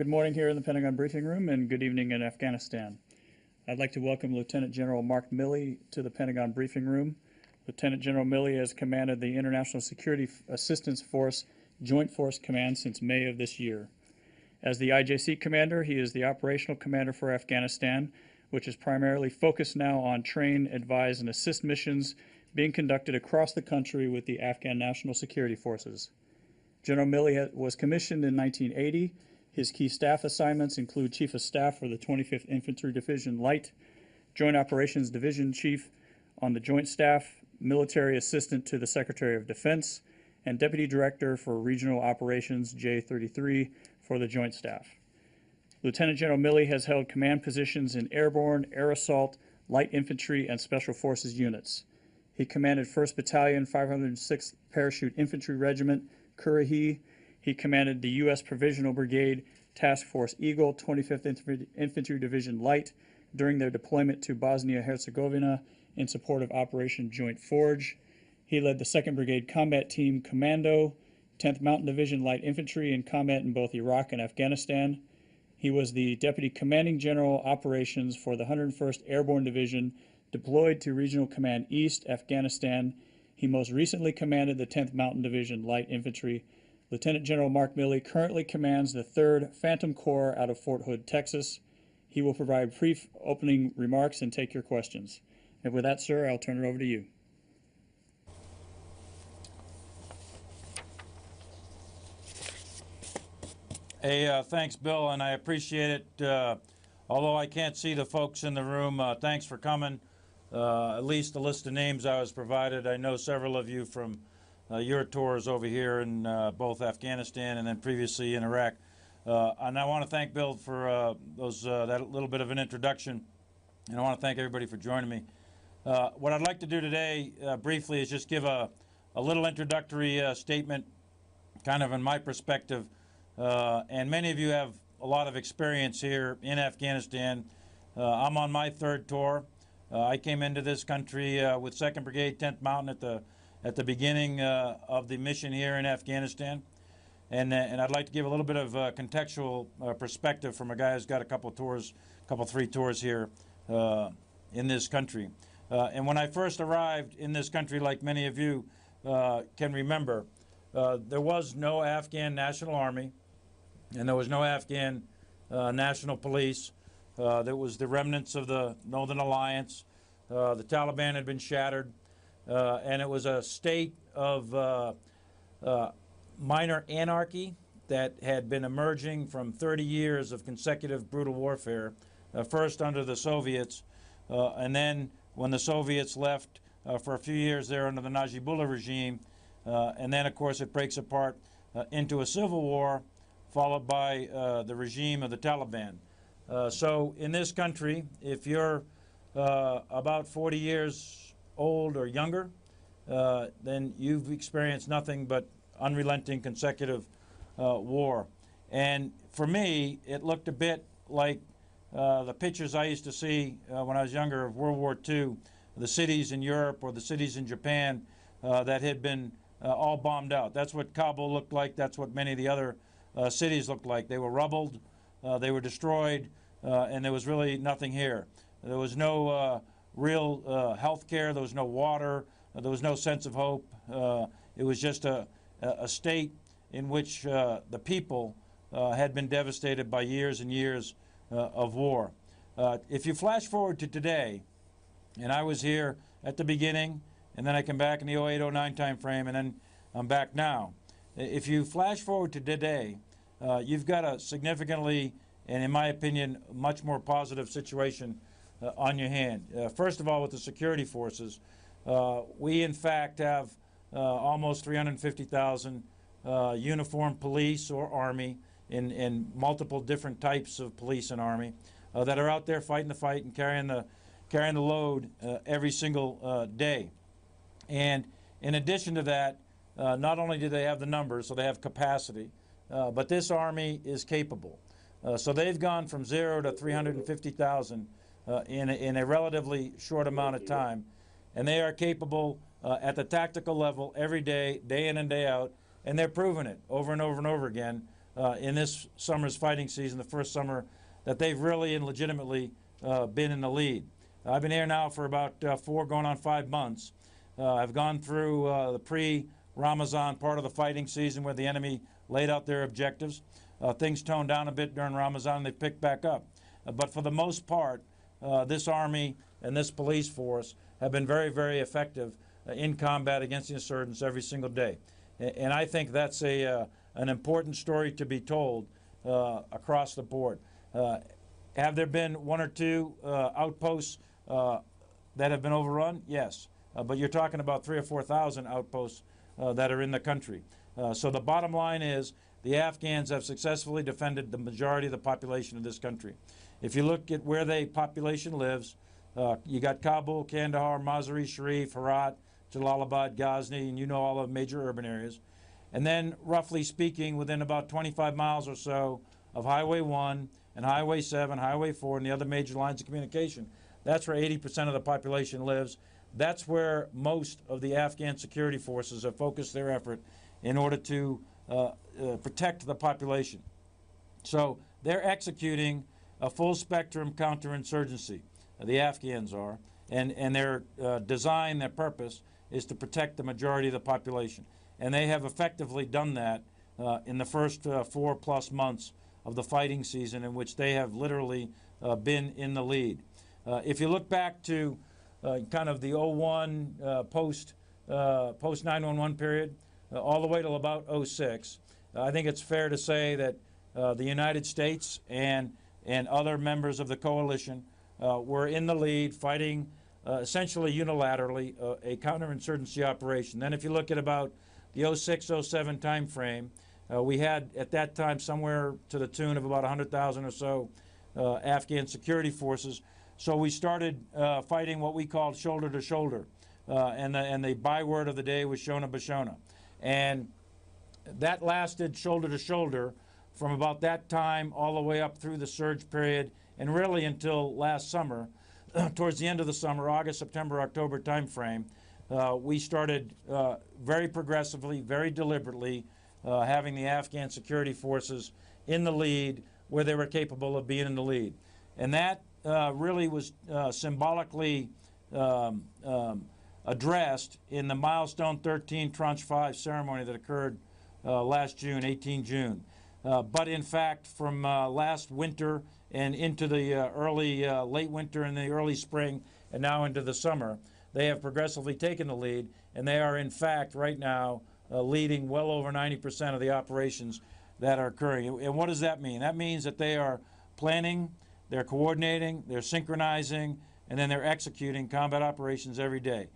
Good morning here in the Pentagon briefing room and good evening in Afghanistan. I'd like to welcome Lieutenant General Mark Milley to the Pentagon briefing room. Lieutenant General Milley has commanded the International Security Assistance Force Joint Force Command since May of this year. As the IJC commander, he is the operational commander for Afghanistan, which is primarily focused now on train, advise, and assist missions being conducted across the country with the Afghan National Security Forces. General Milley was commissioned in 1980. His key staff assignments include Chief of Staff for the 25th Infantry Division Light, Joint Operations Division Chief on the Joint Staff, Military Assistant to the Secretary of Defense, and Deputy Director for Regional Operations J33 for the Joint Staff. Lieutenant General Milley has held command positions in airborne, air assault, light infantry, and special forces units. He commanded 1st Battalion, 506th Parachute Infantry Regiment, Currahee. He commanded the U.S. Provisional Brigade Task Force Eagle, 25th Infantry Division Light during their deployment to Bosnia-Herzegovina in support of Operation Joint Forge. He led the 2nd Brigade Combat Team Commando, 10th Mountain Division Light Infantry in combat in both Iraq and Afghanistan. He was the Deputy Commanding General Operations for the 101st Airborne Division deployed to Regional Command East, Afghanistan. He most recently commanded the 10th Mountain Division Light Infantry. Lieutenant General Mark Milley currently commands the 3rd Phantom Corps out of Fort Hood, Texas. He will provide brief opening remarks and take your questions. And with that, sir, I'll turn it over to you. Hey, thanks, Bill, and I appreciate it. Although I can't see the folks in the room, thanks for coming. At least the list of names I was provided. I know several of you from your tours over here in both Afghanistan and then previously in Iraq. And I want to thank Bill for that little bit of an introduction, and I want to thank everybody for joining me. What I'd like to do today, briefly, is just give a little introductory statement, kind of in my perspective. And many of you have a lot of experience here in Afghanistan. I'm on my 3rd tour. I came into this country with 2nd Brigade, 10th Mountain at the beginning of the mission here in Afghanistan. And I'd like to give a little bit of contextual perspective from a guy who's got a couple 3 tours here in this country. And when I first arrived in this country, like many of you can remember, there was no Afghan National Army, and there was no Afghan National Police. There was the remnants of the Northern Alliance. The Taliban had been shattered, and it was a state of minor anarchy that had been emerging from 30 years of consecutive brutal warfare, first under the Soviets, and then when the Soviets left for a few years there under the Najibullah regime, and then, of course, it breaks apart into a civil war, followed by the regime of the Taliban. So in this country, if you're about 40 years old or younger, then you've experienced nothing but unrelenting consecutive war. And for me, it looked a bit like the pictures I used to see when I was younger of World War II, the cities in Europe or the cities in Japan that had been all bombed out. That's what Kabul looked like. That's what many of the other cities looked like. They were rubbled, they were destroyed, and there was really nothing here. There was no real health care, there was no water, there was no sense of hope. It was just a state in which the people had been devastated by years and years of war. If you flash forward to today, and I was here at the beginning, and then I come back in the 08-09 time frame, and then I'm back now. If you flash forward to today, you've got a significantly, and in my opinion, much more positive situation on your hand. First of all, with the security forces, we in fact have almost 350,000 uniformed police or army in multiple different types of police and army that are out there fighting the fight and carrying the load every single day. And in addition to that, not only do they have the numbers, so they have capacity, but this Army is capable. So they've gone from 0 to 350,000 in a relatively short amount of time, and they are capable at the tactical level every day, day in and day out, and they're proving it over and over and over again in this summer's fighting season, the first summer that they've really and legitimately been in the lead. I've been here now for about 4 going on 5 months. I've gone through the pre-Ramazan part of the fighting season where the enemy laid out their objectives. Things toned down a bit during Ramazan and they picked back up. But for the most part, this Army and this police force have been very, very effective in combat against the insurgents every single day. And I think that's an important story to be told across the board. Have there been 1 or 2 outposts that have been overrun? Yes. But you're talking about 3,000 or 4,000 outposts that are in the country. So the bottom line is the Afghans have successfully defended the majority of the population of this country. If you look at where the population lives, you got Kabul, Kandahar, Mazar-e-Sharif, Herat, Jalalabad, Ghazni, and you know all the major urban areas. And then, roughly speaking, within about 25 miles or so of Highway 1 and Highway 7, Highway 4, and the other major lines of communication, that's where 80% of the population lives. That's where most of the Afghan security forces have focused their effort in order to protect the population. So they're executing a full-spectrum counterinsurgency, the Afghans are, and their design, their purpose, is to protect the majority of the population. And they have effectively done that in the first 4+ months of the fighting season, in which they have literally been in the lead. If you look back to kind of the 01 post 9/11 period, all the way till about 06, I think it's fair to say that the United States and other members of the coalition were in the lead, fighting essentially unilaterally a counterinsurgency operation. Then if you look at about the 06-07 time frame, we had at that time somewhere to the tune of about 100,000 or so Afghan security forces. So we started fighting what we called shoulder to shoulder, and the byword of the day was Shona Bashona. And that lasted shoulder to shoulder from about that time all the way up through the surge period and really until last summer. Towards the end of the summer, August, September, October time frame, we started very progressively, very deliberately having the Afghan security forces in the lead where they were capable of being in the lead. And that really was symbolically addressed in the Milestone 13 Tranche 5 ceremony that occurred last June, 18 June. But in fact, from last winter and into the late winter and the early spring and now into the summer, they have progressively taken the lead, and they are in fact right now leading well over 90% of the operations that are occurring. And what does that mean? That means that they are planning, they're coordinating, they're synchronizing, and then they're executing combat operations every day.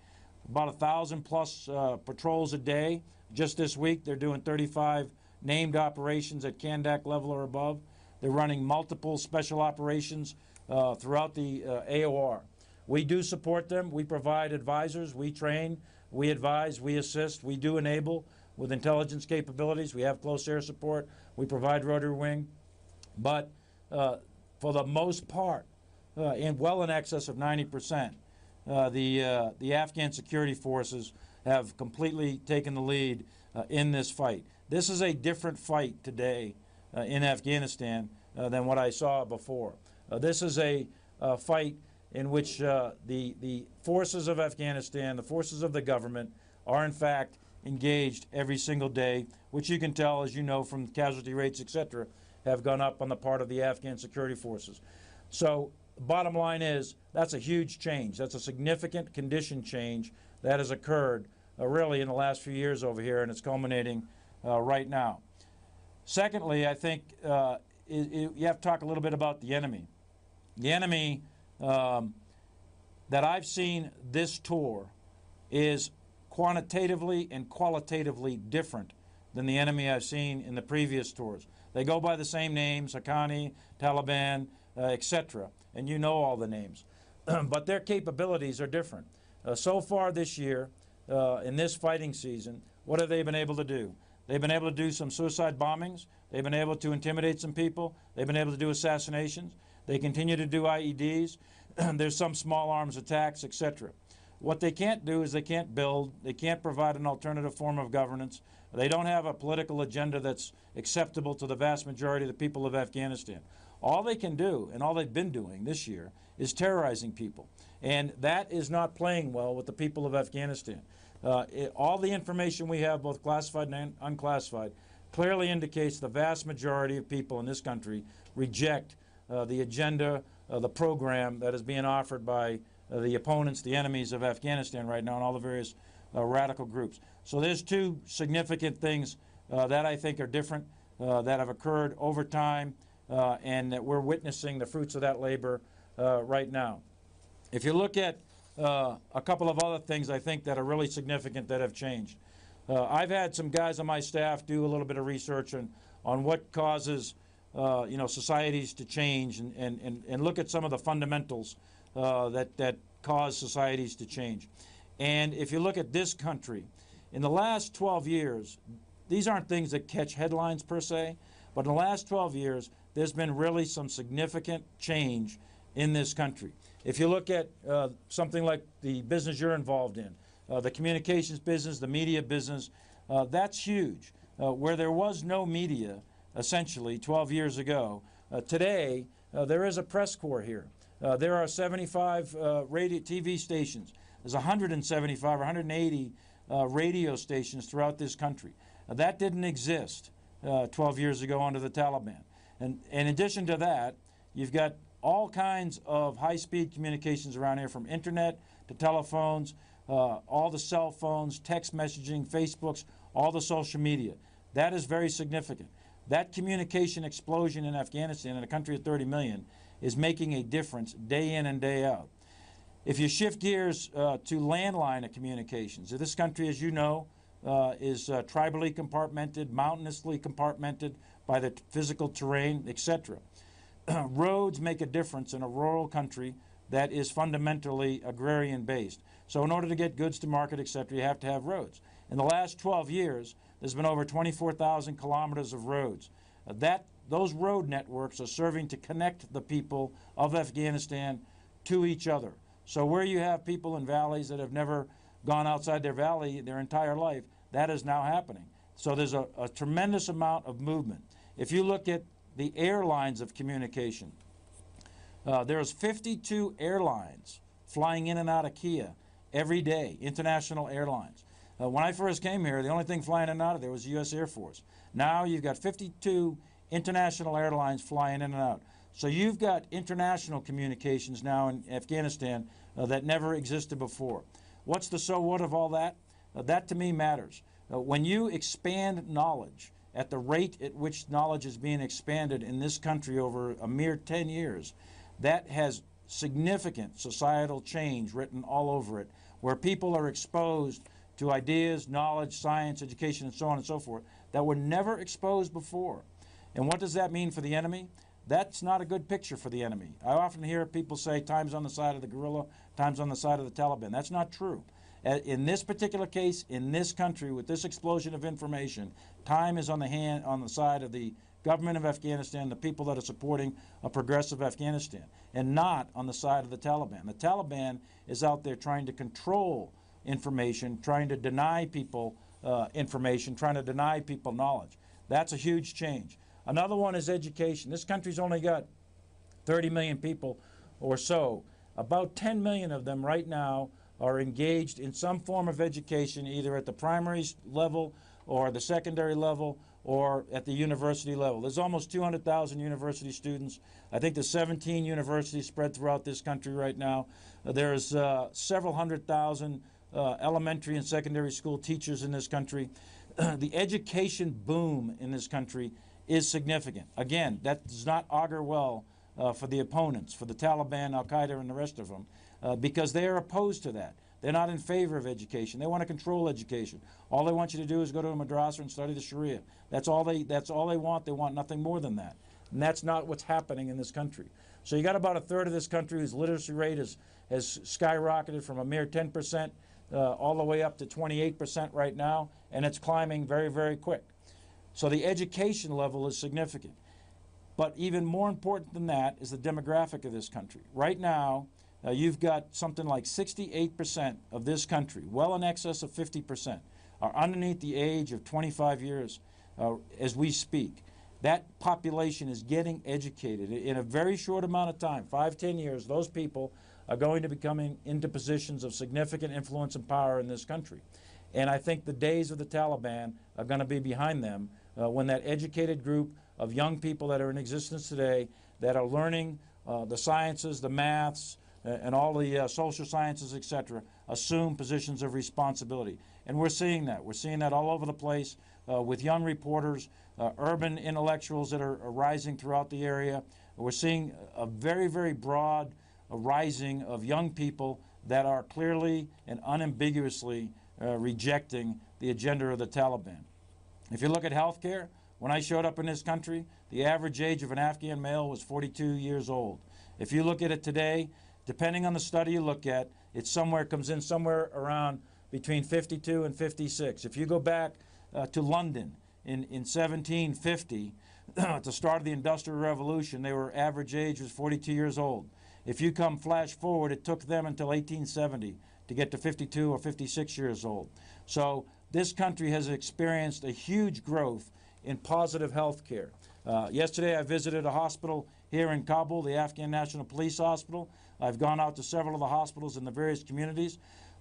About 1,000+ patrols a day. Just this week, they're doing 35 named operations at Kandak level or above. They're running multiple special operations throughout the AOR. We do support them. We provide advisors. We train. We advise. We assist. We do enable with intelligence capabilities. We have close air support. We provide rotary wing. But for the most part, well in excess of 90%, the Afghan security forces have completely taken the lead in this fight. This is a different fight today in Afghanistan than what I saw before. This is a fight in which the forces of Afghanistan, the forces of the government, are in fact engaged every single day, which you can tell, as you know, from casualty rates, etc., have gone up on the part of the Afghan security forces. So bottom line is that's a huge change. That's a significant condition change that has occurred really in the last few years over here, and it's culminating right now. Secondly, I think you have to talk a little bit about the enemy. The enemy that I've seen this tour is quantitatively and qualitatively different than the enemy I've seen in the previous tours. They go by the same names, Haqqani, Taliban, etc., and you know all the names. But their capabilities are different. So far this year, in this fighting season, what have they been able to do? They've been able to do some suicide bombings. They've been able to intimidate some people. They've been able to do assassinations. They continue to do IEDs. There's some small arms attacks, etc. What they can't do is they can't build, they can't provide an alternative form of governance, They don't have a political agenda that's acceptable to the vast majority of the people of Afghanistan. All they can do, and all they've been doing this year, is terrorizing people. And that is not playing well with the people of Afghanistan. All the information we have, both classified and unclassified, clearly indicates the vast majority of people in this country reject the agenda, the program that is being offered by the opponents, the enemies of Afghanistan right now, and all the various radical groups. So there's two significant things that I think are different, that have occurred over time, and that we're witnessing the fruits of that labor right now. If you look at a couple of other things I think that are really significant that have changed. I've had some guys on my staff do a little bit of research on what causes societies to change, and look at some of the fundamentals that cause societies to change. And if you look at this country, in the last 12 years, these aren't things that catch headlines per se, but in the last 12 years, there's been really some significant change in this country. If you look at something like the business you're involved in, the communications business, the media business, that's huge. Where there was no media, essentially, 12 years ago, today there is a press corps here. There are 75 radio TV stations. There's 175 or 180 radio stations throughout this country. That didn't exist 12 years ago under the Taliban. And in addition to that, you've got all kinds of high-speed communications around here, from internet to telephones, all the cell phones, text messaging, Facebooks, all the social media. That is very significant. That communication explosion in Afghanistan, in a country of 30 million, is making a difference day in and day out. If you shift gears to landline communications, this country, as you know, is tribally compartmented, mountainously compartmented by the physical terrain, etc. Roads make a difference in a rural country that is fundamentally agrarian-based. So in order to get goods to market, etc., you have to have roads. In the last 12 years, there's been over 24,000 kilometers of roads. Those road networks are serving to connect the people of Afghanistan to each other. So where you have people in valleys that have never gone outside their valley their entire life, that is now happening. So there's a tremendous amount of movement. If you look at the airlines of communication, there's 52 airlines flying in and out of Kia every day, international airlines. When I first came here, the only thing flying in and out of there was the U.S. Air Force. Now you've got 52 international airlines flying in and out. So you've got international communications now in Afghanistan that never existed before. What's the so what of all that? That to me matters. When you expand knowledge at the rate at which knowledge is being expanded in this country over a mere 10 years, that has significant societal change written all over it, where people are exposed to ideas, knowledge, science, education, and so on and so forth that were never exposed before. And what does that mean for the enemy? That's not a good picture for the enemy. I often hear people say time's on the side of the guerrilla, time's on the side of the Taliban. That's not true. In this particular case, in this country, with this explosion of information, time is on the side of the government of Afghanistan, the people that are supporting a progressive Afghanistan, and not on the side of the Taliban. The Taliban is out there trying to control information, trying to deny people information, trying to deny people knowledge. That's a huge change. Another one is education. This country's only got 30 million people or so. About 10 million of them right now are engaged in some form of education, either at the primary level or the secondary level or at the university level. There's almost 200,000 university students. I think there's 17 universities spread throughout this country right now. There's several hundred thousand elementary and secondary school teachers in this country. The education boom in this country is significant. Again, that does not augur well for the opponents, for the Taliban, Al-Qaeda, and the rest of them, because they are opposed to that. They're not in favor of education. They want to control education. All they want you to do is go to a madrasa and study the Sharia. That's all they want. They want nothing more than that. And that's not what's happening in this country. So you got about a third of this country whose literacy rate has skyrocketed from a mere 10% all the way up to 28% right now, and it's climbing very, very quick. So the education level is significant. But even more important than that is the demographic of this country. Right now, you've got something like 68% of this country, well in excess of 50%, are underneath the age of 25 years as we speak. That population is getting educated. In a very short amount of time, 5-10 years, those people are going to be coming into positions of significant influence and power in this country. And I think the days of the Taliban are going to be behind them when that educated group of young people that are in existence today that are learning the sciences, the maths, and all the social sciences, etc., assume positions of responsibility. And we're seeing that. We're seeing that all over the place with young reporters, urban intellectuals that are rising throughout the area. We're seeing a very, very broad rising of young people that are clearly and unambiguously rejecting the agenda of the Taliban. If you look at health care, when I showed up in this country, the average age of an Afghan male was 42 years old. If you look at it today, depending on the study you look at, it comes in somewhere around between 52 and 56. If you go back to London in 1750, at the start of the Industrial Revolution, their average age was 42 years old. If you come flash forward, it took them until 1870 to get to 52 or 56 years old. So this country has experienced a huge growth in positive health care. Yesterday I visited a hospital here in Kabul, the Afghan National Police Hospital. I've gone out to several of the hospitals in the various communities.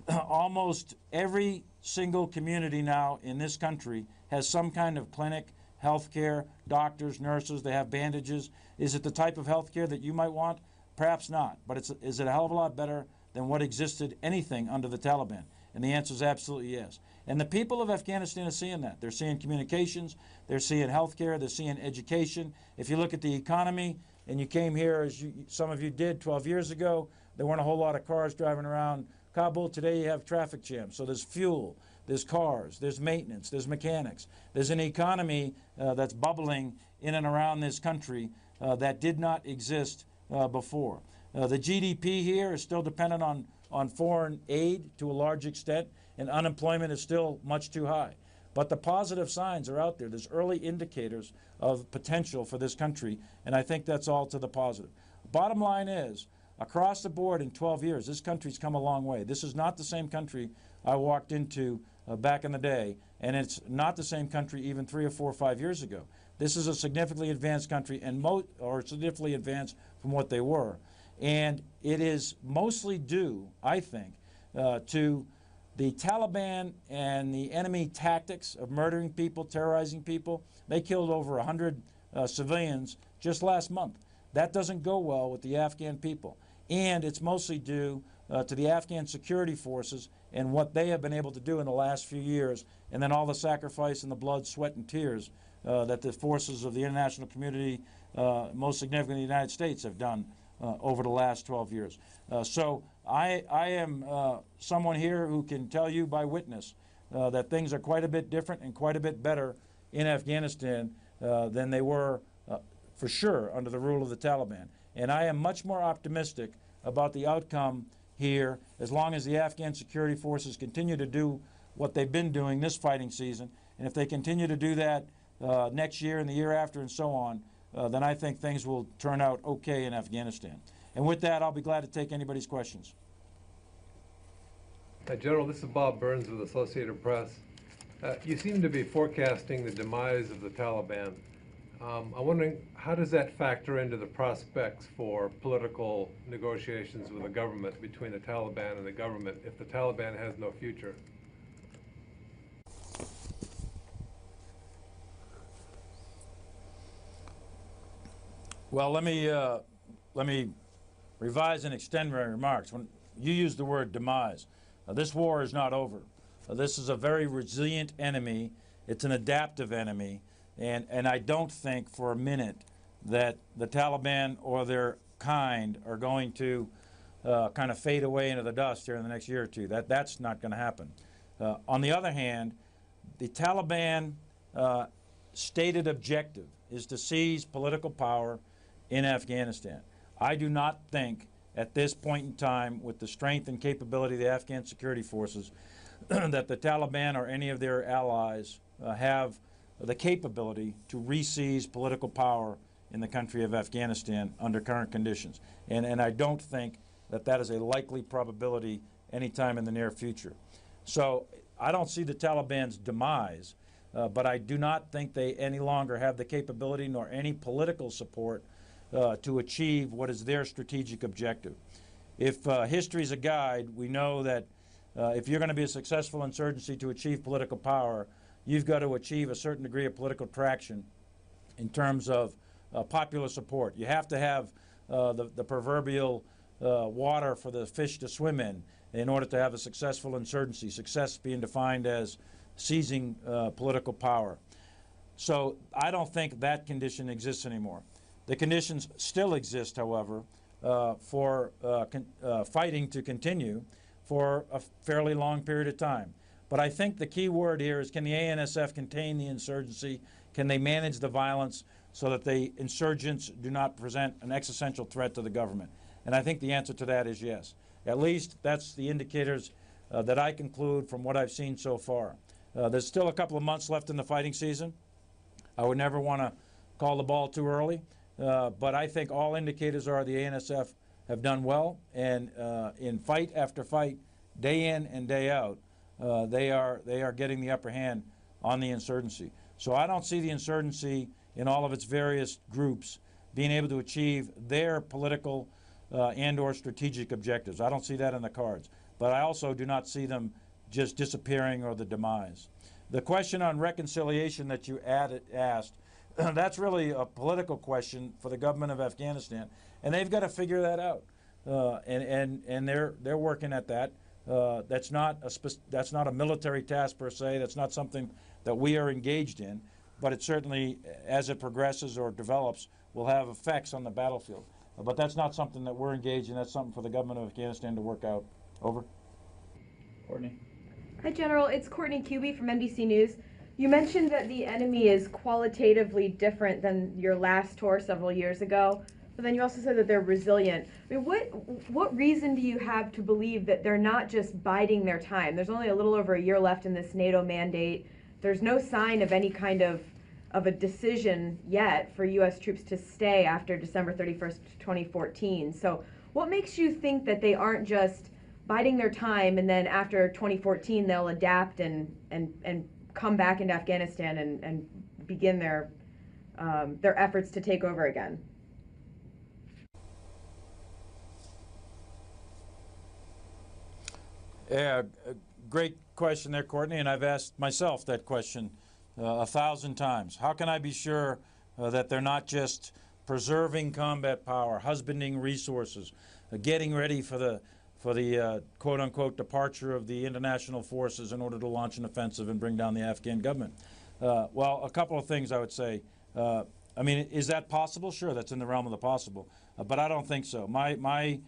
Almost every single community now in this country has some kind of clinic, health care, doctors, nurses, they have bandages. Is it the type of health care that you might want? Perhaps not, but is it a hell of a lot better than what existed anything under the Taliban? And the answer is absolutely yes. And the people of Afghanistan are seeing that. They're seeing communications, they're seeing health care, they're seeing education. If you look at the economy, and you came here, as some of you did 12 years ago, there weren't a whole lot of cars driving around Kabul. Today you have traffic jams. So there's fuel, there's cars, there's maintenance, there's mechanics. There's an economy that's bubbling in and around this country that did not exist before. The GDP here is still dependent on foreign aid to a large extent, and unemployment is still much too high. But the positive signs are out there. There's early indicators of potential for this country, and I think that's all to the positive. Bottom line is, across the board in 12 years, this country's come a long way. This is not the same country I walked into back in the day, and it's not the same country even 3 or 4 or 5 years ago. This is a significantly advanced country, or significantly advanced from what they were. And it is mostly due, I think, to the Taliban and the enemy tactics of murdering people, terrorizing people. They killed over 100 civilians just last month. That doesn't go well with the Afghan people. And it's mostly due to the Afghan security forces and what they have been able to do in the last few years, and then all the sacrifice and the blood, sweat, and tears that the forces of the international community, most significantly the United States, have done over the last 12 years. So I am someone here who can tell you by witness that things are quite a bit different and quite a bit better in Afghanistan than they were for sure under the rule of the Taliban. And I am much more optimistic about the outcome here as long as the Afghan security forces continue to do what they've been doing this fighting season. And if they continue to do that next year and the year after and so on, then I think things will turn out okay in Afghanistan. And with that, I'll be glad to take anybody's questions. General, this is Bob Burns with Associated Press. You seem to be forecasting the demise of the Taliban. I'm wondering, how does that factor into the prospects for political negotiations with the government, between the Taliban and the government, if the Taliban has no future? Well, let me revise and extend my remarks. When you use the word demise, this war is not over. This is a very resilient enemy. It's an adaptive enemy, and I don't think for a minute that the Taliban or their kind are going to kind of fade away into the dust here in the next year or two. That's not going to happen. On the other hand, the Taliban stated objective is to seize political power in Afghanistan. I do not think at this point in time, with the strength and capability of the Afghan security forces, that the Taliban or any of their allies have the capability to re-seize political power in the country of Afghanistan under current conditions. And I don't think that that is a likely probability anytime in the near future. So I don't see the Taliban's demise, but I do not think they any longer have the capability nor any political support to achieve what is their strategic objective. If history is a guide, we know that if you're going to be a successful insurgency to achieve political power, you've got to achieve a certain degree of political traction in terms of popular support. You have to have the proverbial water for the fish to swim in order to have a successful insurgency, success being defined as seizing political power. So I don't think that condition exists anymore. The conditions still exist, however, for fighting to continue for a fairly long period of time. But I think the key word here is, can the ANSF contain the insurgency? Can they manage the violence so that the insurgents do not present an existential threat to the government? And I think the answer to that is yes. At least that's the indicators that I conclude from what I've seen so far. There's still a couple of months left in the fighting season. I would never want to call the ball too early, but I think all indicators are the ANSF have done well, and in fight after fight, day in and day out, they are getting the upper hand on the insurgency. So I don't see the insurgency in all of its various groups being able to achieve their political and or strategic objectives. I don't see that in the cards. But I also do not see them just disappearing or the demise. The question on reconciliation that you asked, that's really a political question for the government of Afghanistan, and they've got to figure that out. And they're working at that. That's not a military task per se. That's not something that we are engaged in, but it certainly, as it progresses or develops, will have effects on the battlefield. But that's not something that we're engaged in. That's something for the government of Afghanistan to work out. Over. Courtney. Hi, General. It's Courtney Cubey from NBC News. You mentioned that the enemy is qualitatively different than your last tour several years ago, but then you also said that they're resilient. I mean, what reason do you have to believe that they're not just biding their time? There's only a little over a year left in this NATO mandate. There's no sign of any kind of a decision yet for U.S. troops to stay after December 31st, 2014. So what makes you think that they aren't just biding their time and then after 2014 they'll adapt and come back into Afghanistan and begin their efforts to take over again? Yeah, great question there, Courtney, and I've asked myself that question 1,000 times. How can I be sure that they're not just preserving combat power, husbanding resources, getting ready for the quote-unquote departure of the international forces in order to launch an offensive and bring down the Afghan government? Well, a couple of things I would say. I mean, is that possible? Sure, that's in the realm of the possible, but I don't think so. My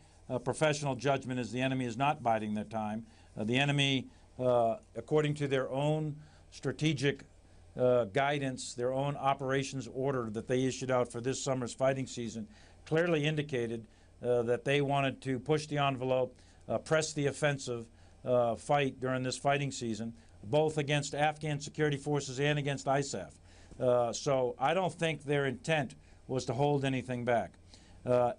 professional judgment is the enemy is not biding their time. The enemy, according to their own strategic guidance, their own operations order that they issued out for this summer's fighting season, clearly indicated that they wanted to push the envelope, press the offensive fight during this fighting season, both against Afghan security forces and against ISAF. So I don't think their intent was to hold anything back.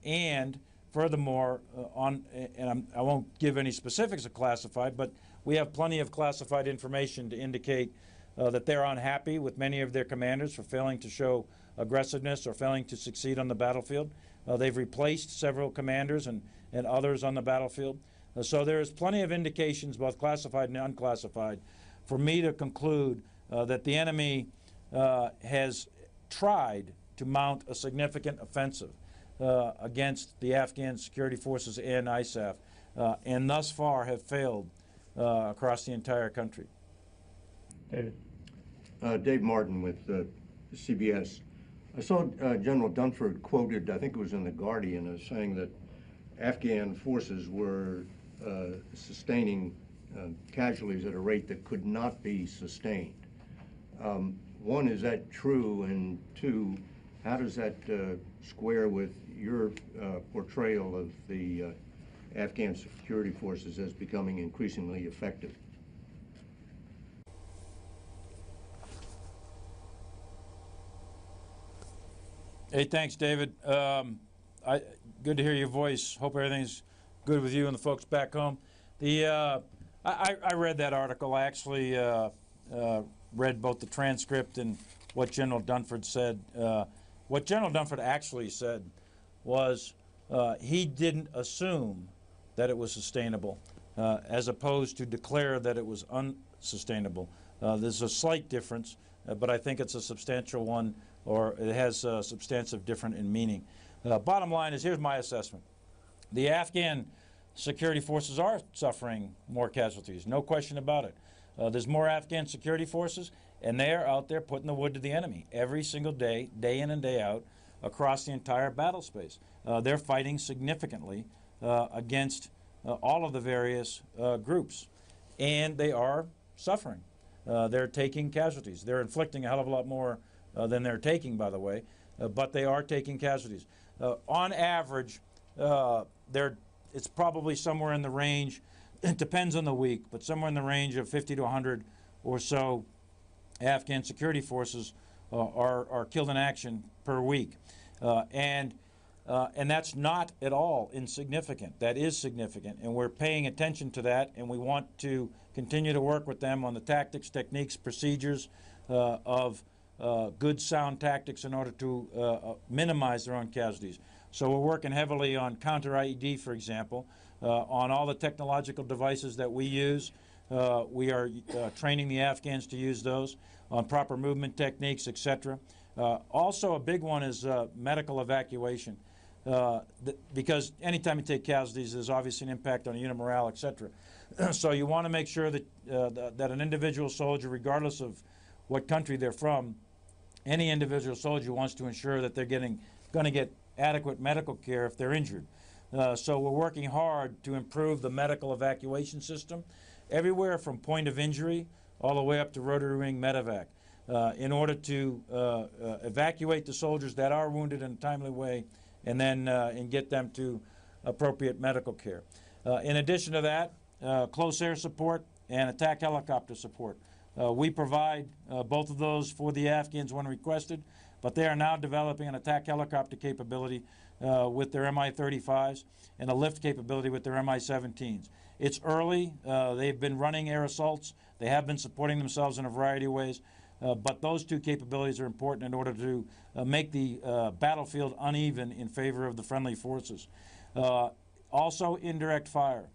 And furthermore, I won't give any specifics of classified, but we have plenty of classified information to indicate that they're unhappy with many of their commanders for failing to show aggressiveness or failing to succeed on the battlefield. They've replaced several commanders and others on the battlefield. So there's plenty of indications, both classified and unclassified, for me to conclude that the enemy has tried to mount a significant offensive against the Afghan security forces and ISAF, and thus far have failed across the entire country. David. Dave Martin with CBS. I saw General Dunford quoted, I think it was in The Guardian, as saying that Afghan forces were sustaining casualties at a rate that could not be sustained. One, is that true? And two, how does that square with your portrayal of the Afghan security forces as becoming increasingly effective? Hey, thanks, David. Good to hear your voice. Hope everything's good with you and the folks back home. I I read that article. I actually read both the transcript and what General Dunford said. What General Dunford actually said was he didn't assume that it was sustainable, as opposed to declare that it was unsustainable. There's a slight difference, but I think it's a substantial one, or it has substantive different in meaning. Bottom line is, here's my assessment. The Afghan security forces are suffering more casualties, no question about it. There's more Afghan security forces, and they are out there putting the wood to the enemy every single day, day in and day out, across the entire battle space. They're fighting significantly against all of the various groups, and they are suffering. They're taking casualties. They're inflicting a hell of a lot more than they're taking, by the way, but they are taking casualties. On average, it's probably somewhere in the range, it depends on the week, but somewhere in the range of 50 to 100 or so Afghan security forces are killed in action per week. And that's not at all insignificant. That is significant, and we're paying attention to that, and we want to continue to work with them on the tactics, techniques, procedures of good, sound tactics in order to minimize their own casualties. So we're working heavily on counter-IED, for example, on all the technological devices that we use. We are training the Afghans to use those, on proper movement techniques, etc. Also, a big one is medical evacuation, because anytime you take casualties, there's obviously an impact on unit morale, etc. So you want to make sure that that an individual soldier, regardless of what country they're from, any individual soldier wants to ensure that they're going to get adequate medical care if they're injured. So we're working hard to improve the medical evacuation system, everywhere from point of injury all the way up to rotary wing medevac, in order to evacuate the soldiers that are wounded in a timely way, and then and get them to appropriate medical care. In addition to that, close air support and attack helicopter support. We provide both of those for the Afghans when requested, but they are now developing an attack helicopter capability with their Mi-35s and a lift capability with their Mi-17s. It's early. They've been running air assaults. They have been supporting themselves in a variety of ways, but those two capabilities are important in order to make the battlefield uneven in favor of the friendly forces. Also, indirect fire.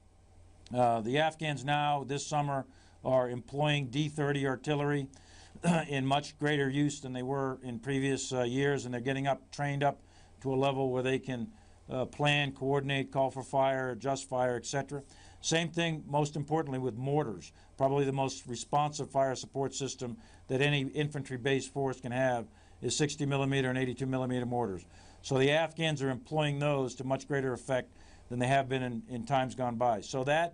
The Afghans now, this summer, are employing D-30 artillery in much greater use than they were in previous years, and they're getting trained up to a level where they can plan, coordinate, call for fire, adjust fire, etc. Same thing, most importantly, with mortars. Probably the most responsive fire support system that any infantry-based force can have is 60 millimeter and 82 millimeter mortars. So the Afghans are employing those to much greater effect than they have been in times gone by. So that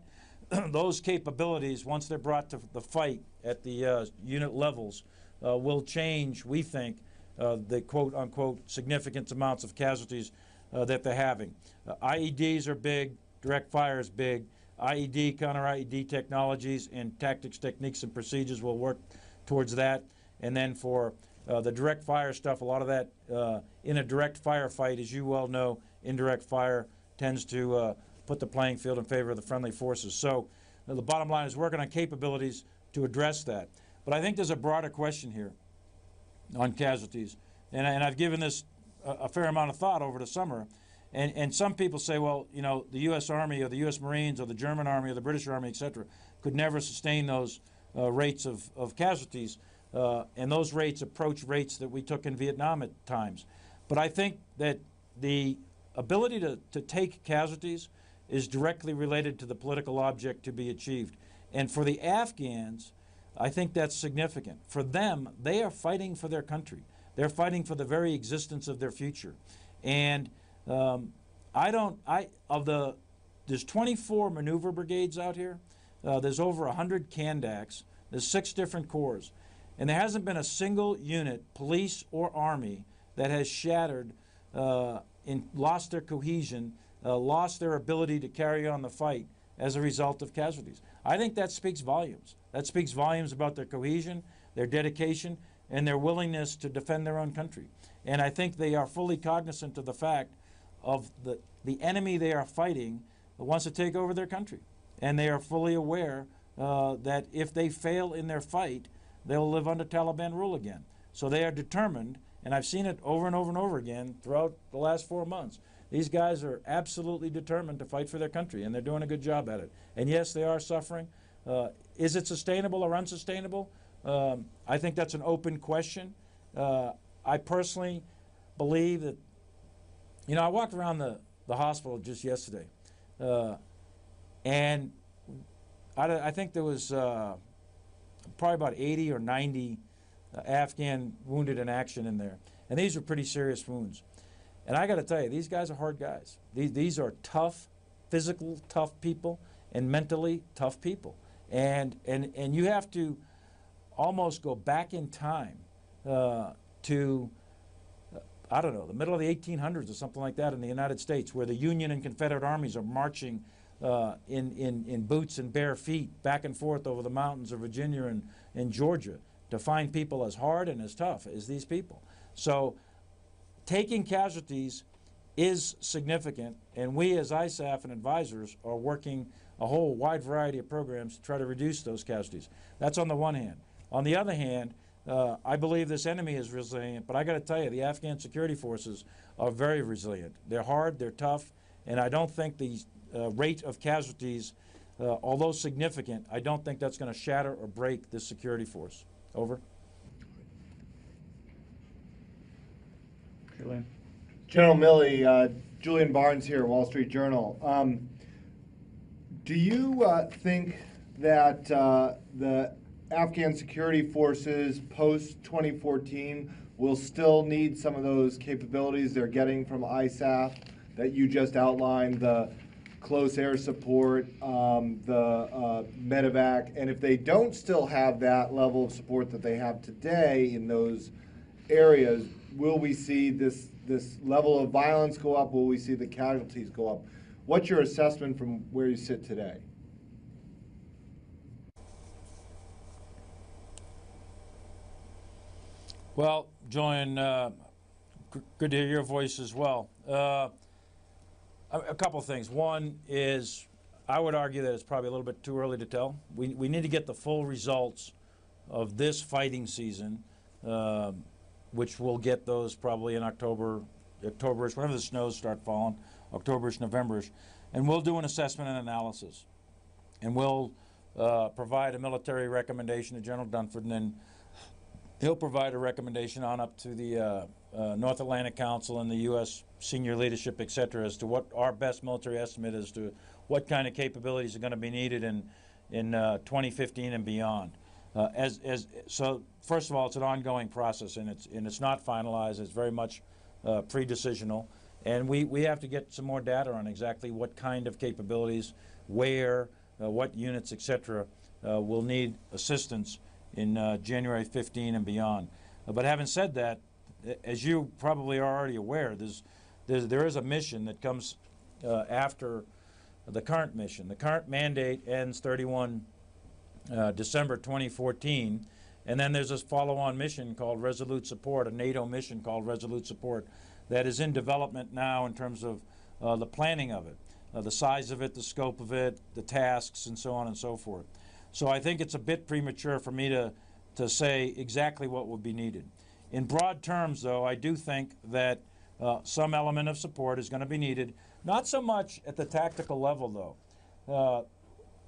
those capabilities, once they're brought to the fight at the unit levels, will change, we think, the quote-unquote significant amounts of casualties that they're having. IEDs are big, direct fire is big. IED, counter-IED technologies and tactics, techniques, and procedures will work towards that. And then for the direct fire stuff, a lot of that in a direct firefight, as you well know, indirect fire tends to put the playing field in favor of the friendly forces. So the bottom line is working on capabilities to address that. But I think there's a broader question here on casualties. And I've given this a fair amount of thought over the summer. And some people say, well, you know, the U.S. Army or the U.S. Marines or the German Army or the British Army, et cetera, could never sustain those rates of casualties. And those rates approach rates that we took in Vietnam at times. But I think that the ability to take casualties is directly related to the political object to be achieved. And for the Afghans, I think that's significant. For them, they are fighting for their country. They're fighting for the very existence of their future. And there's 24 maneuver brigades out here. There's over 100 Kandacs. There's 6 different corps. And there hasn't been a single unit, police or army, that has shattered, lost their cohesion, lost their ability to carry on the fight as a result of casualties. I think that speaks volumes. That speaks volumes about their cohesion, their dedication, and their willingness to defend their own country. And I think they are fully cognizant of the fact of the enemy they are fighting that wants to take over their country. And they are fully aware that if they fail in their fight, they'll live under Taliban rule again. So they are determined, and I've seen it over and over and over again throughout the last 4 months. These guys are absolutely determined to fight for their country, and they're doing a good job at it. And yes, they are suffering. Is it sustainable or unsustainable? I think that's an open question. I personally believe that, I walked around the hospital just yesterday, and I think there was probably about 80 or 90 Afghan wounded in action in there. And these are pretty serious wounds. And I got to tell you, these guys are hard guys. These are tough, physical, tough people, and mentally tough people. And you have to almost go back in time to, I don't know, the middle of the 1800s or something like that in the United States, where the Union and Confederate armies are marching in boots and bare feet back and forth over the mountains of Virginia and Georgia to find people as hard and as tough as these people. So taking casualties is significant, and we as ISAF and advisors are working a whole wide variety of programs to try to reduce those casualties. That's on the one hand. On the other hand, I believe this enemy is resilient, but I got to tell you, the Afghan security forces are very resilient. They're hard, they're tough, and I don't think the rate of casualties, although significant, I don't think that's going to shatter or break this security force. Over. Julian. General Milley, Julian Barnes here, Wall Street Journal. Do you think that the Afghan security forces post-2014 will still need some of those capabilities they're getting from ISAF that you just outlined, the close air support, the medevac, and if they don't still have that level of support that they have today in those areas, will we see this level of violence go up? Will we see the casualties go up? What's your assessment from where you sit today? Well, Julian, good to hear your voice as well. A couple of things. One is, I would argue that it's probably a little bit too early to tell. We need to get the full results of this fighting season, which we'll get those probably in Octoberish, whenever the snows start falling, Octoberish, Novemberish, and we'll do an assessment and analysis. And we'll provide a military recommendation to General Dunford, and then he'll provide a recommendation on up to the North Atlantic Council and the U.S. senior leadership, et cetera, as to what our best military estimate is to what kind of capabilities are going to be needed in 2015 and beyond. So, first of all, it's an ongoing process, and it's not finalized. It's very much pre-decisional, and we have to get some more data on exactly what kind of capabilities, where, what units, et cetera, will need assistance in January 15 and beyond. But having said that, as you probably are already aware, there is a mission that comes after the current mission. The current mandate ends 31 December 2014, and then there's this follow-on mission called Resolute Support, a NATO mission called Resolute Support, that is in development now in terms of the planning of it, the size of it, the scope of it, the tasks, and so on and so forth. So I think it's a bit premature for me to say exactly what will be needed. In broad terms, though, I do think that some element of support is going to be needed, not so much at the tactical level, though.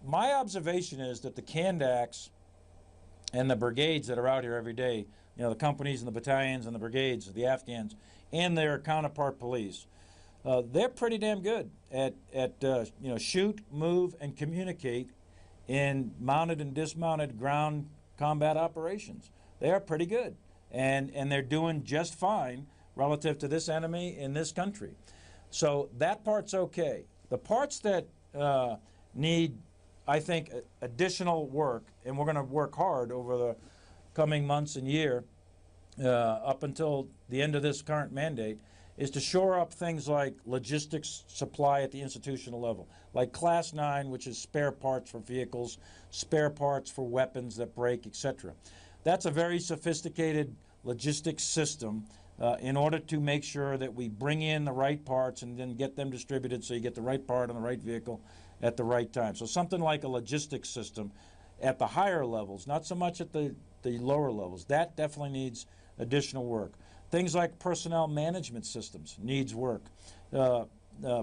My observation is that the Kandaks and the brigades that are out here every day, the companies and the battalions and the brigades, the Afghans, and their counterpart police, they're pretty damn good at shoot, move, and communicate in mounted and dismounted ground combat operations. They are pretty good, and they're doing just fine relative to this enemy in this country. So that part's okay. The parts that need, I think, additional work, and we're going to work hard over the coming months and year up until the end of this current mandate, is to shore up things like logistics supply at the institutional level, like Class 9, which is spare parts for vehicles, spare parts for weapons that break, etc. That's a very sophisticated logistics system in order to make sure that we bring in the right parts and then get them distributed so you get the right part on the right vehicle at the right time. So something like a logistics system at the higher levels, not so much at the lower levels. That definitely needs additional work. Things like personnel management systems needs work.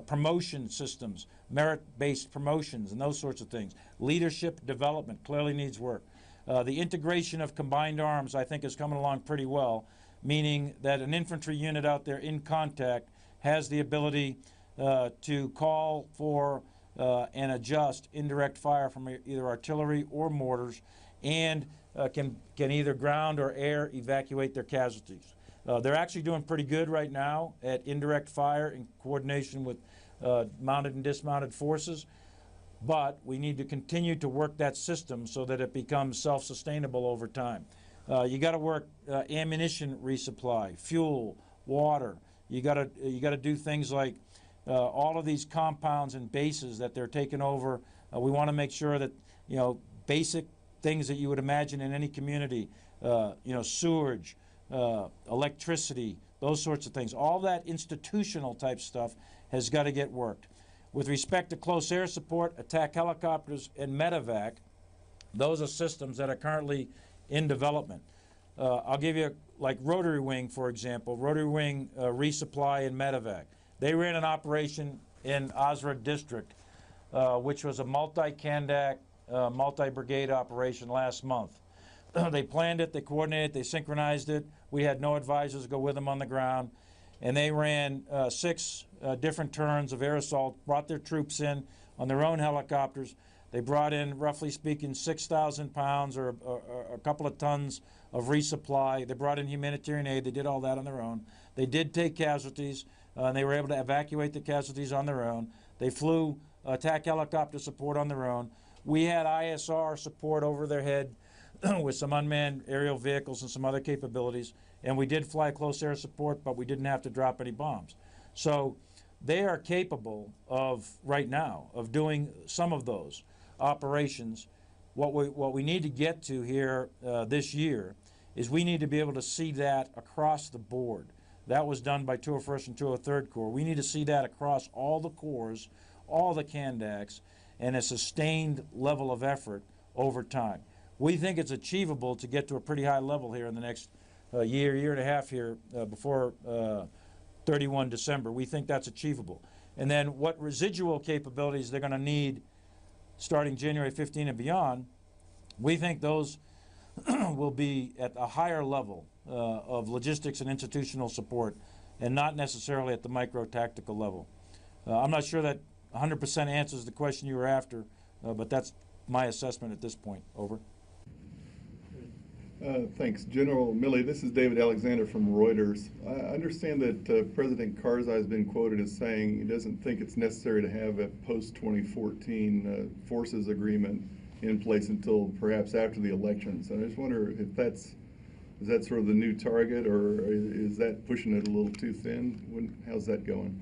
Promotion systems, merit-based promotions, and those sorts of things. Leadership development clearly needs work. The integration of combined arms, I think, is coming along pretty well, meaning that an infantry unit out there in contact has the ability to call for and adjust indirect fire from either artillery or mortars, and can either ground or air evacuate their casualties. They're actually doing pretty good right now at indirect fire in coordination with mounted and dismounted forces, but we need to continue to work that system so that it becomes self-sustainable over time. You got to work ammunition resupply, fuel, water. You got to do things like all of these compounds and bases that they're taking over. We want to make sure that, you know, basic things that you would imagine in any community, you know, sewage, electricity, those sorts of things. All that institutional type stuff has got to get worked. With respect to close air support, attack helicopters, and medevac, those are systems that are currently in development. I'll give you, like Rotary Wing, for example, Rotary Wing resupply and medevac. They ran an operation in Osra District, which was a multi-Kandak, multi-brigade operation last month. They planned it, they coordinated it, they synchronized it. We had no advisors go with them on the ground. And they ran 6 different turns of air assault, brought their troops in on their own helicopters. They brought in, roughly speaking, 6,000 pounds or a couple of tons of resupply. They brought in humanitarian aid. They did all that on their own. They did take casualties, and they were able to evacuate the casualties on their own. They flew attack helicopter support on their own. We had ISR support over their head with some unmanned aerial vehicles and some other capabilities. And we did fly close air support, but we didn't have to drop any bombs. So they are capable of, right now, of doing some of those operations. What we need to get to here this year is we need to be able to see that across the board. That was done by 201st and 203rd Corps. We need to see that across all the corps, all the Kandaks, and a sustained level of effort over time. We think it's achievable to get to a pretty high level here in the next year and a half here before 31 December. We think that's achievable. And then what residual capabilities they're going to need starting January 15 and beyond, we think those will be at a higher level of logistics and institutional support, and not necessarily at the micro-tactical level. I'm not sure that 100% answers the question you were after, but that's my assessment at this point. Over. Thanks. General Milley, this is David Alexander from Reuters. I understand that President Karzai has been quoted as saying he doesn't think it's necessary to have a post-2014 forces agreement in place until perhaps after the elections. And I just wonder if is that sort of the new target, or is that pushing it a little too thin? How's that going?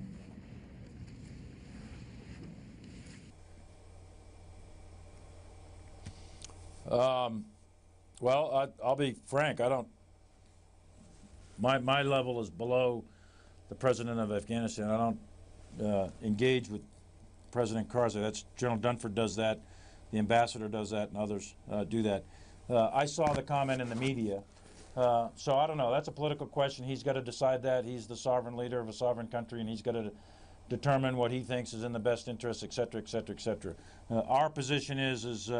Well, I'll be frank. I don't. My level is below the president of Afghanistan. I don't engage with President Karzai. That's General Dunford does that, the ambassador does that, and others do that. I saw the comment in the media, so I don't know. That's a political question. He's got to decide that. He's the sovereign leader of a sovereign country, and he's got to determine what he thinks is in the best interest, et cetera, et cetera, et cetera. Our position is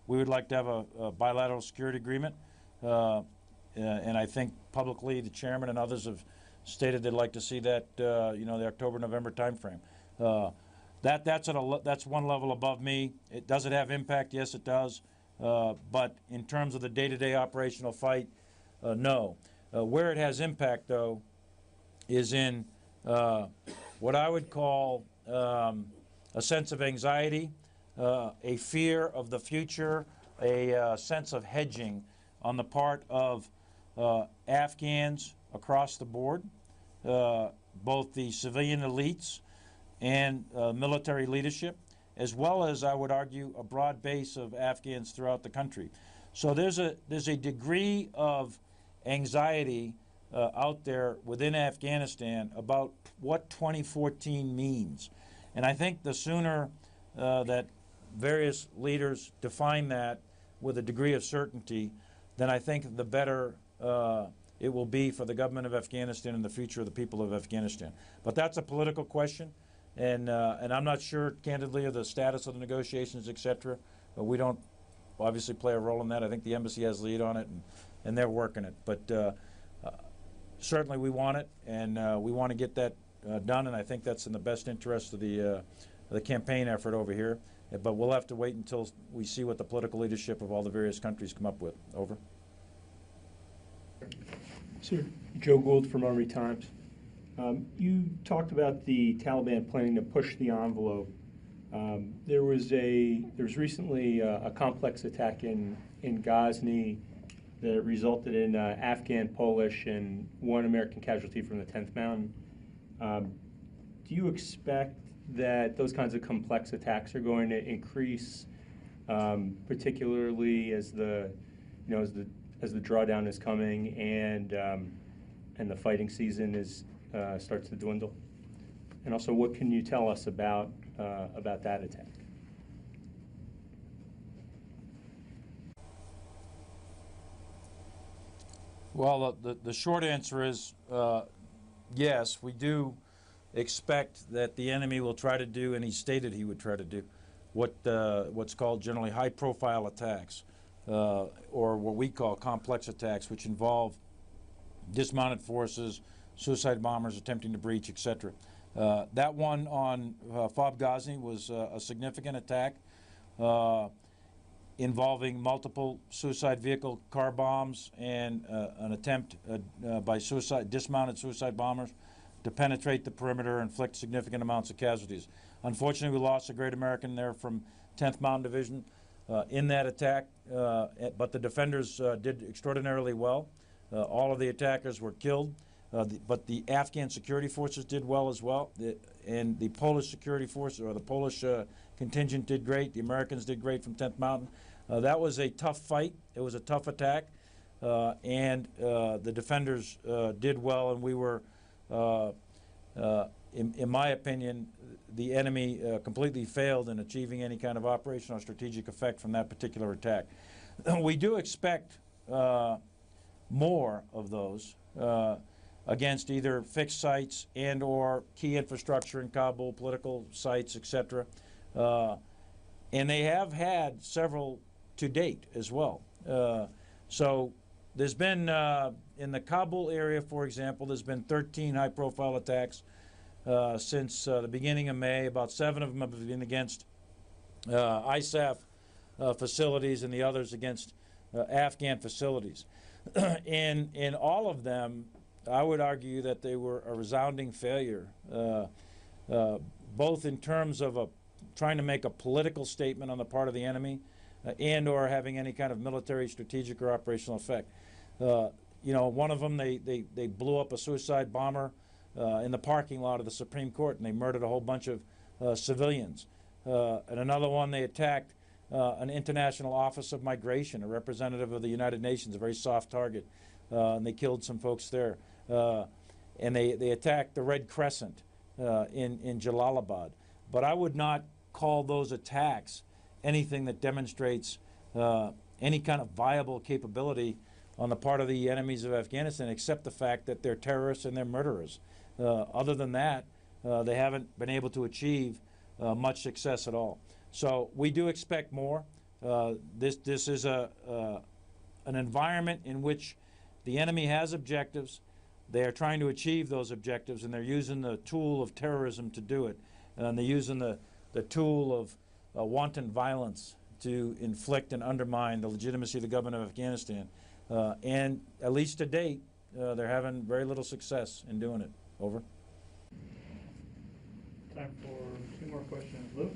we would like to have a bilateral security agreement, and I think publicly the chairman and others have stated they'd like to see that, the October-November timeframe. That's one level above me. Does it have impact? Yes, it does. But in terms of the day-to-day operational fight, no. Where it has impact, though, is in what I would call a sense of anxiety, a fear of the future, a sense of hedging on the part of Afghans across the board, both the civilian elites and military leadership, as well as, I would argue, a broad base of Afghans throughout the country. So there's a degree of anxiety out there within Afghanistan about what 2014 means. And I think the sooner that various leaders define that, with a degree of certainty, then I think the better it will be for the government of Afghanistan and the future of the people of Afghanistan. But that's a political question, and I'm not sure, candidly, of the status of the negotiations, etc. But we don't obviously play a role in that. I think the embassy has lead on it, and they're working it. But certainly we want it, and we want to get that done, and I think that's in the best interest of the campaign effort over here. But we'll have to wait until we see what the political leadership of all the various countries come up with. Over. Sir, Joe Gould from Armory Times. You talked about the Taliban planning to push the envelope. There was recently a complex attack in Ghazni that resulted in Afghan, Polish, and one American casualty from the 10th Mountain. Do you expect that those kinds of complex attacks are going to increase, particularly as the drawdown is coming and the fighting season starts to dwindle? And also, what can you tell us about that attack? Well, the short answer is yes, we do expect that the enemy will try to do, and he stated he would try to do, what's called generally high-profile attacks, or what we call complex attacks, which involve dismounted forces, suicide bombers attempting to breach, etc. That one on Fob Ghazni was a significant attack involving multiple suicide vehicle car bombs and an attempt by dismounted suicide bombers to penetrate the perimeter and inflict significant amounts of casualties. Unfortunately, we lost a great American there from 10th Mountain Division in that attack, but the defenders did extraordinarily well. All of the attackers were killed, but the Afghan security forces did well as well, and the Polish security force, or the Polish contingent, did great. The Americans did great from 10th Mountain. That was a tough fight. It was a tough attack, and the defenders did well, and we were, in my opinion, the enemy completely failed in achieving any kind of operational or strategic effect from that particular attack. We do expect more of those against either fixed sites and or key infrastructure in Kabul, political sites, etc. And they have had several to date as well. So there's been, in the Kabul area, for example, there's been 13 high-profile attacks since the beginning of May. About 7 of them have been against ISAF facilities, and the others against Afghan facilities. In all of them, I would argue that they were a resounding failure, both in terms of trying to make a political statement on the part of the enemy and or having any kind of military, strategic, or operational effect. One of them, they blew up a suicide bomber in the parking lot of the Supreme Court, and they murdered a whole bunch of civilians. And another one, they attacked an International Office of Migration, a representative of the United Nations, a very soft target, and they killed some folks there. And they attacked the Red Crescent in Jalalabad. But I would not call those attacks anything that demonstrates any kind of viable capability on the part of the enemies of Afghanistan, except the fact that they're terrorists and they're murderers. Other than that, they haven't been able to achieve much success at all. So we do expect more. This is an environment in which the enemy has objectives. They are trying to achieve those objectives, and they're using the tool of terrorism to do it. And they're using the tool of wanton violence to inflict and undermine the legitimacy of the government of Afghanistan. And at least to date, they're having very little success in doing it. Over. Time for 2 more questions. Luke?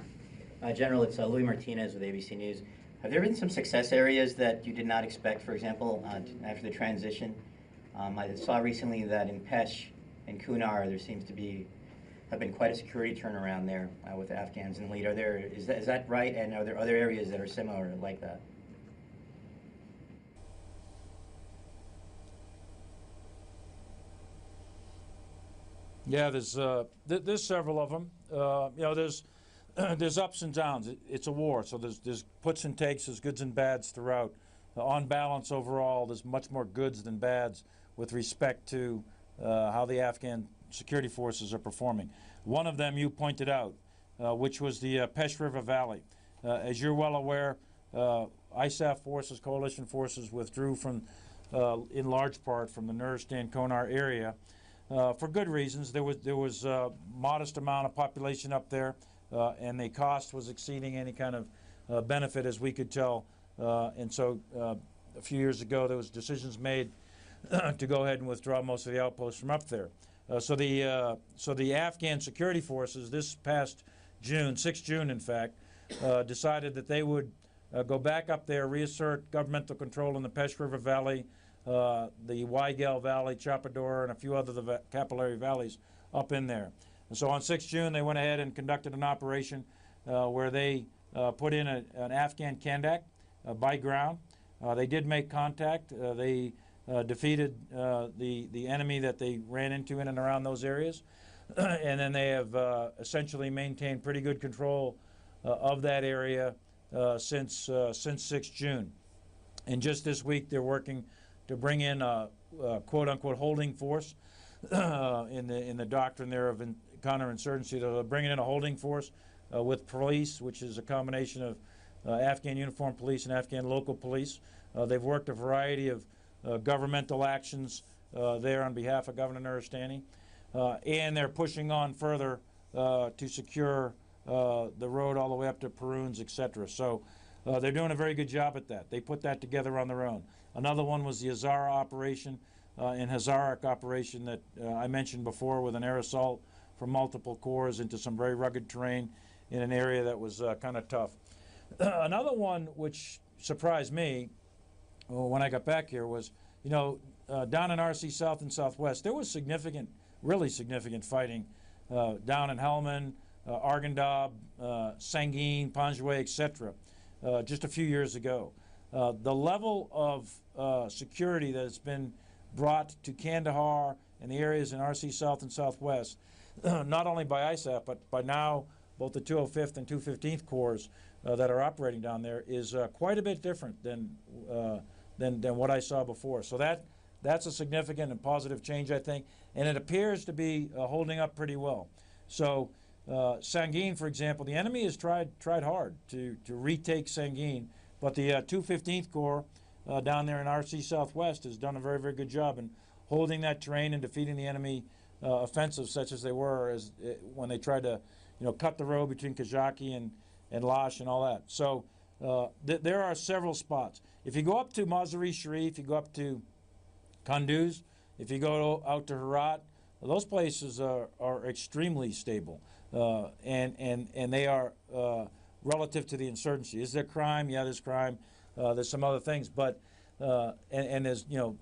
General, it's Louis Martinez with ABC News. Have there been some success areas that you did not expect, for example, after the transition? I saw recently that in Pesh and Kunar, there seems to have been quite a security turnaround there with the Afghans in the lead. Is that right? And are there other areas that are similar like that? Yeah, there's several of them. there's ups and downs. It's a war, so there's puts and takes, there's goods and bads throughout. On balance, overall, there's much more goods than bads with respect to how the Afghan security forces are performing. One of them you pointed out, which was the Pesh River Valley. As you're well aware, ISAF forces, coalition forces, withdrew from, in large part, from the Nuristan-Konar area for good reasons. There was a modest amount of population up there, and the cost was exceeding any kind of benefit, as we could tell. And so a few years ago, there was decisions made to go ahead and withdraw most of the outposts from up there. So the Afghan security forces this past June, 6 June in fact, decided that they would go back up there, reassert governmental control in the Pesh River Valley, the Weigel Valley, Chapador, and a few other capillary valleys up in there. And so on 6 June, they went ahead and conducted an operation where they put in an Afghan Kandak by ground. They did make contact. They defeated the enemy that they ran into in and around those areas. And then they have essentially maintained pretty good control of that area since 6 June. And just this week, they're working to bring in a quote-unquote holding force in the doctrine there of counterinsurgency. They're bringing in a holding force with police, which is a combination of Afghan uniformed police and Afghan local police. They've worked a variety of governmental actions there on behalf of Governor Nuristani, and they're pushing on further to secure the road all the way up to Peroons, etc. So they're doing a very good job at that. They put that together on their own. Another one was the Hazara operation and Hazarak operation that I mentioned before, with an air assault from multiple corps into some very rugged terrain in an area that was kind of tough. Another one which surprised me when I got back here was, you know, down in RC South and Southwest, there was significant, really significant fighting down in Helmand, Arghandab, Sangin, Panjwai, etc. Just a few years ago. The level of security that has been brought to Kandahar and the areas in RC South and Southwest, not only by ISAF, but by now both the 205th and 215th Corps that are operating down there, is quite a bit different than what I saw before. So that's a significant and positive change, I think, and it appears to be holding up pretty well. So Sangin, for example, the enemy has tried hard to retake Sangin, but the 215th Corps down there in RC Southwest has done a very, very good job in holding that terrain and defeating the enemy offensives, such as they were when they tried to, you know, cut the road between Kajaki and Lash and all that. So there are several spots. If you go up to Mazar-e Sharif, you go up to Kunduz, if you go out to Herat, those places are extremely stable, and they are relative to the insurgency. Is there crime? Yeah, there's crime. There's some other things, but and there's, you know,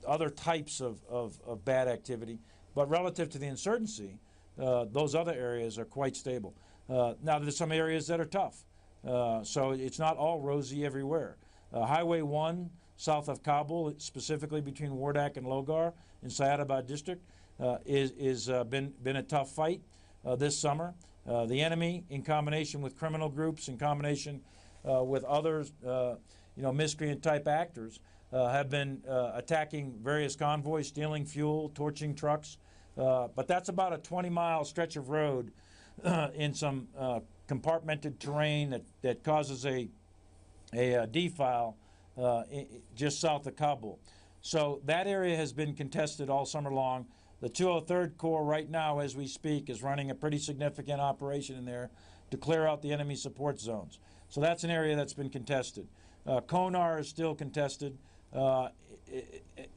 other types of bad activity. But relative to the insurgency, those other areas are quite stable. Now, there's some areas that are tough, so it's not all rosy everywhere. Highway 1 south of Kabul, specifically between Wardak and Logar in Syedabad district, is been a tough fight this summer. The enemy, in combination with criminal groups, in combination with others, you know, miscreant-type actors, have been attacking various convoys, stealing fuel, torching trucks. But that's about a 20-mile stretch of road in some compartmented terrain that causes a defile just south of Kabul. So that area has been contested all summer long. The 203rd Corps right now, as we speak, is running a pretty significant operation in there to clear out the enemy support zones. So that's an area that's been contested. Konar is still contested. You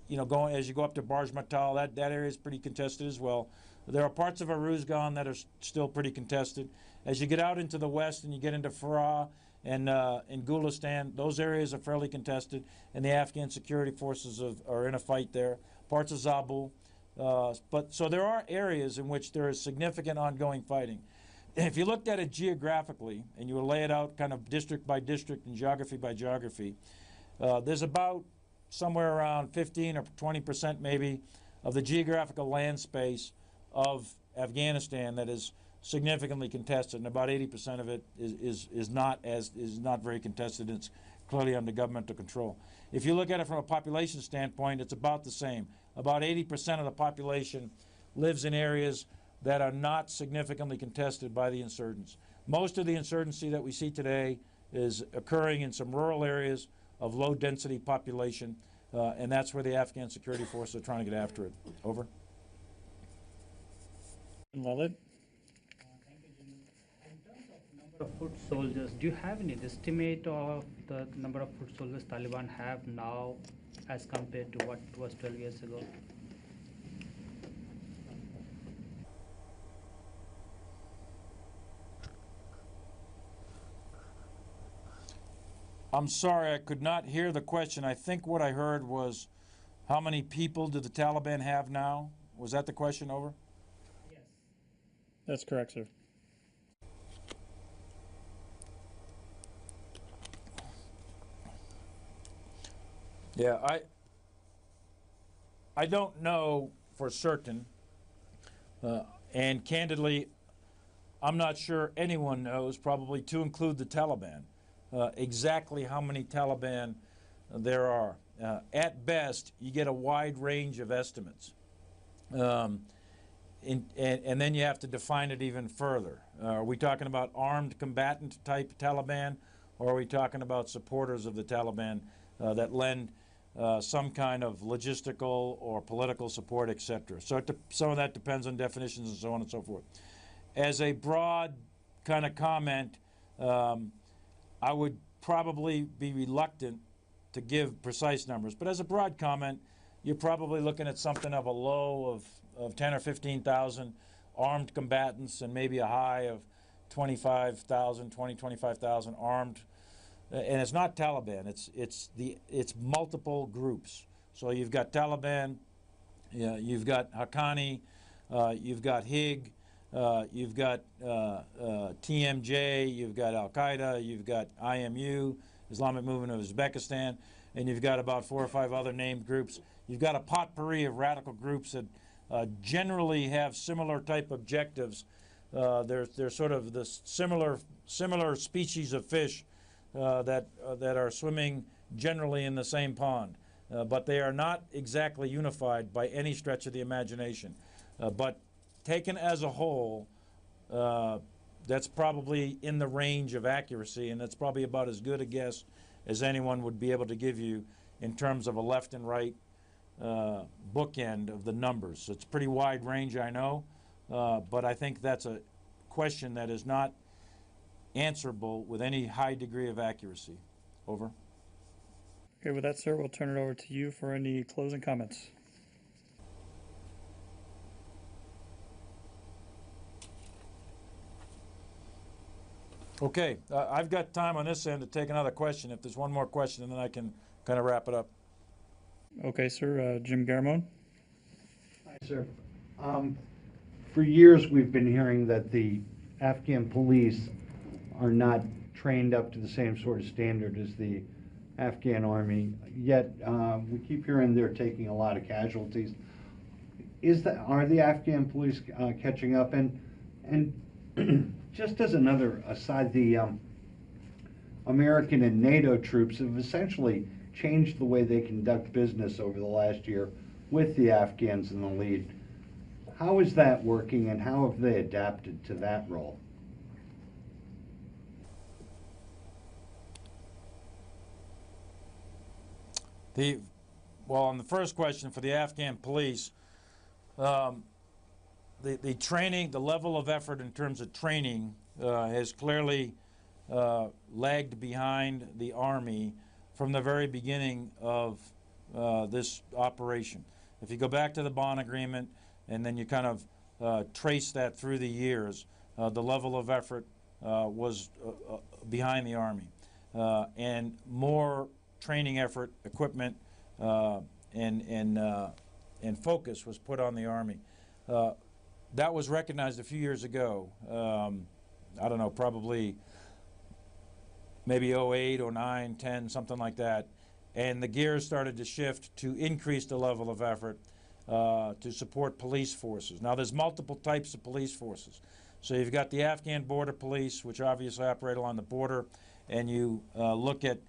know, as you go up to Barj Matal, that area is pretty contested as well. There are parts of Aruzgan that are still pretty contested. As you get out into the west and you get into Farah and Gulistan, those areas are fairly contested, and the Afghan security forces are in a fight there. Parts of Zabul. But so there are areas in which there is significant ongoing fighting. If you looked at it geographically and you lay it out kind of district by district and geography by geography, there's about somewhere around 15 or 20% maybe of the geographical land space of Afghanistan that is significantly contested, and about 80% of it is not very contested. It's clearly under governmental control. If you look at it from a population standpoint, it's about the same. About 80% of the population lives in areas that are not significantly contested by the insurgents. Most of the insurgency that we see today is occurring in some rural areas of low density population, and that's where the Afghan security forces are trying to get after it. Over. Lalit? Of foot soldiers, do you have any estimate of the number of foot soldiers Taliban have now as compared to what it was 12 years ago? I'm sorry, I could not hear the question. I think what I heard was, how many people do the Taliban have now? Was that the question? Over? Yes. That's correct, sir. Yeah, I don't know for certain, and candidly, I'm not sure anyone knows, probably to include the Taliban, exactly how many Taliban there are. At best, you get a wide range of estimates. And then you have to define it even further. Are we talking about armed combatant type Taliban, or are we talking about supporters of the Taliban that lend some kind of logistical or political support, etc.? So some of that depends on definitions and so on and so forth. As a broad kind of comment, I would probably be reluctant to give precise numbers, but as a broad comment, you're probably looking at something of a low of 10 or 15,000 armed combatants and maybe a high of 25,000 armed. And it's not Taliban, it's multiple groups. So you've got Taliban, you've got Haqqani, you've got HIG, you've got TMJ, you've got Al-Qaeda, you've got IMU, Islamic Movement of Uzbekistan, and you've got about 4 or 5 other named groups. You've got a potpourri of radical groups that generally have similar type objectives. They're sort of the similar species of fish that are swimming generally in the same pond. But they are not exactly unified by any stretch of the imagination. But taken as a whole, that's probably in the range of accuracy, and that's probably about as good a guess as anyone would be able to give you in terms of a left and right bookend of the numbers. So it's a pretty wide range, I know, but I think that's a question that is not answerable with any high degree of accuracy. Over. Okay, with that, sir, we'll turn it over to you for any closing comments. Okay, I've got time on this end to take another question. If there's one more question, and then I can kind of wrap it up. Okay, sir. Jim Garamone. Hi, sir. For years, we've been hearing that the Afghan police are not trained up to the same sort of standard as the Afghan army, yet we keep hearing they're taking a lot of casualties. Are the Afghan police catching up? And just as another aside, the American and NATO troops have essentially changed the way they conduct business over the last year with the Afghans in the lead. How is that working, and how have they adapted to that role? Well, on the first question for the Afghan police, the training, the level of effort in terms of training has clearly lagged behind the Army from the very beginning of this operation. If you go back to the Bonn Agreement and then you kind of trace that through the years, the level of effort was behind the Army. And more training effort, equipment, and focus was put on the Army. That was recognized a few years ago. I don't know, probably maybe 08, 09, 10, something like that. And the gears started to shift to increase the level of effort to support police forces. Now, there's multiple types of police forces. So you've got the Afghan border police, which obviously operate along the border, and you look at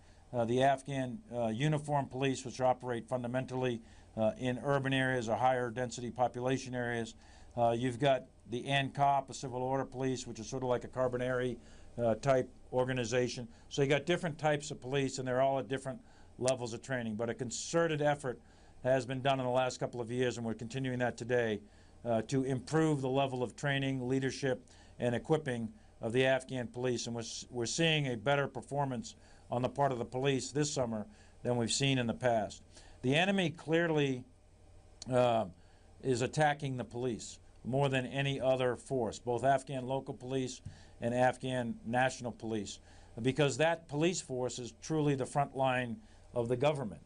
the Afghan uniformed police, which operate fundamentally in urban areas or higher density population areas. You've got the ANCOP, a civil order police, which is sort of like a Carbonari type organization. So you got different types of police, and they're all at different levels of training. But a concerted effort has been done in the last couple of years, and we're continuing that today, to improve the level of training, leadership, and equipping of the Afghan police. And we're seeing a better performance on the part of the police this summer than we've seen in the past. The enemy clearly is attacking the police more than any other force, both Afghan local police and Afghan national police, because that police force is truly the front line of the government.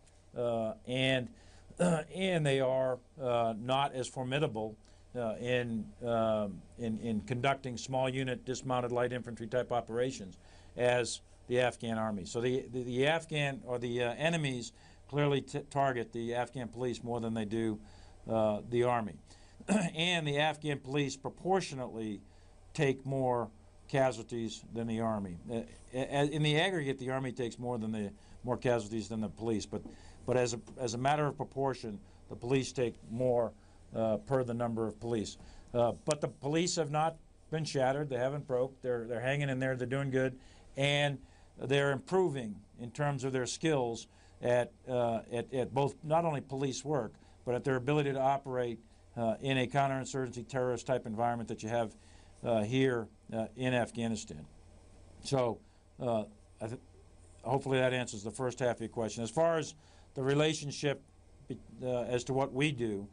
And they are not as formidable in conducting small unit dismounted light infantry type operations as the Afghan army. So the Afghan or the enemies clearly target the Afghan police more than they do the army. And the Afghan police proportionately take more casualties than the army. In the aggregate, the army takes more casualties than the police, but as a matter of proportion, the police take more per the number of police. But the police have not been shattered. They haven't broke. They're hanging in there. They're doing good, and they're improving in terms of their skills at both not only police work, but at their ability to operate in a counterinsurgency terrorist type environment that you have here in Afghanistan. So hopefully that answers the first half of your question. As far as the relationship as to what we do,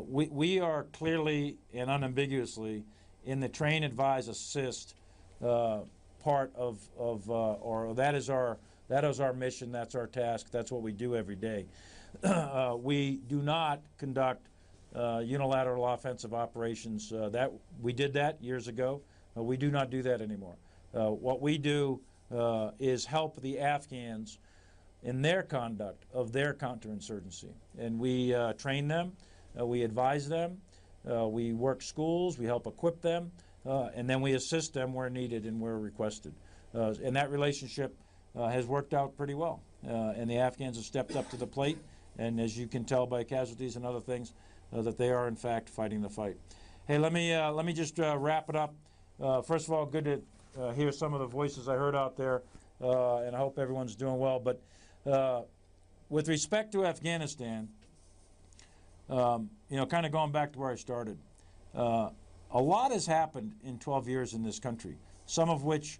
we are clearly and unambiguously in the train, advise, assist part of or that is our mission, that's our task, that's what we do every day. We do not conduct unilateral offensive operations. That we did that years ago. We do not do that anymore. What we do is help the Afghans in their conduct of their counterinsurgency, and we train them, we advise them, we work schools, we help equip them, and then we assist them where needed and where requested. And that relationship has worked out pretty well, and the Afghans have stepped up to the plate, and as you can tell by casualties and other things, that they are in fact fighting the fight. Hey, let me just wrap it up. First of all, good to hear some of the voices I heard out there, and I hope everyone's doing well. But with respect to Afghanistan, kind of going back to where I started, a lot has happened in 12 years in this country, some of which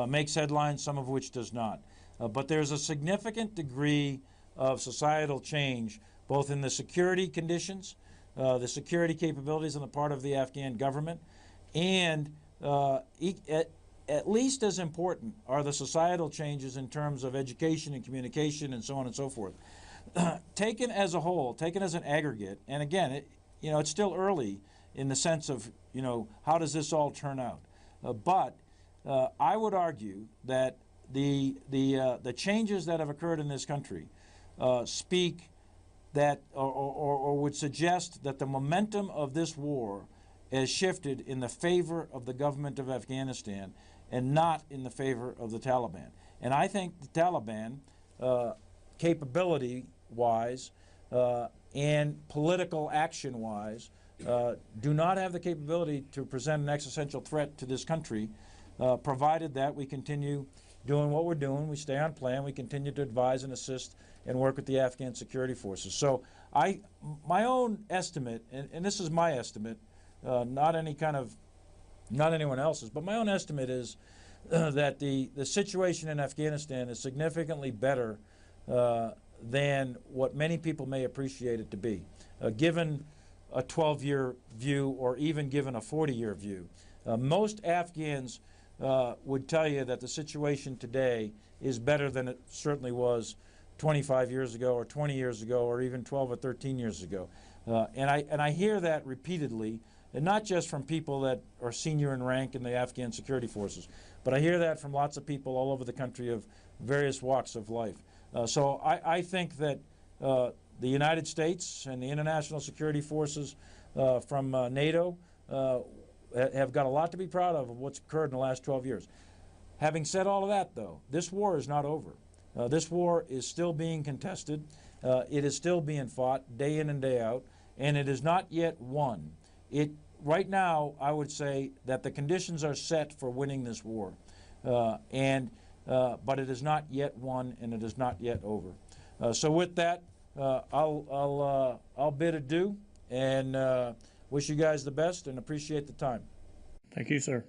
makes headlines, some of which does not. But there's a significant degree of societal change, both in the security conditions, the security capabilities on the part of the Afghan government, and at least as important are the societal changes in terms of education and communication and so on and so forth. Taken as a whole, taken as an aggregate, and again, it's still early in the sense of, how does this all turn out? But I would argue that the changes that have occurred in this country speak that, or would suggest that the momentum of this war has shifted in the favor of the government of Afghanistan and not in the favor of the Taliban. And I think the Taliban, capability-wise and political action-wise, do not have the capability to present an existential threat to this country, provided that we continue doing what we're doing, we stay on plan, we continue to advise and assist and work with the Afghan security forces. So my own estimate, and this is my estimate, not anyone else's, but my own estimate is that the situation in Afghanistan is significantly better than what many people may appreciate it to be, given a 12-year view or even given a 40-year view. Most Afghans would tell you that the situation today is better than it certainly was 25 years ago or 20 years ago or even 12 or 13 years ago. And I hear that repeatedly, and not just from people that are senior in rank in the Afghan security forces, but I hear that from lots of people all over the country of various walks of life. So I think that the United States and the international security forces from NATO have got a lot to be proud of what's occurred in the last 12 years. Having said all of that, though, this war is not over. This war is still being contested. It is still being fought day in and day out, and it is not yet won. Right now, I would say that the conditions are set for winning this war, but it is not yet won, and it is not yet over. So with that, I'll bid adieu and wish you guys the best and appreciate the time. Thank you, sir.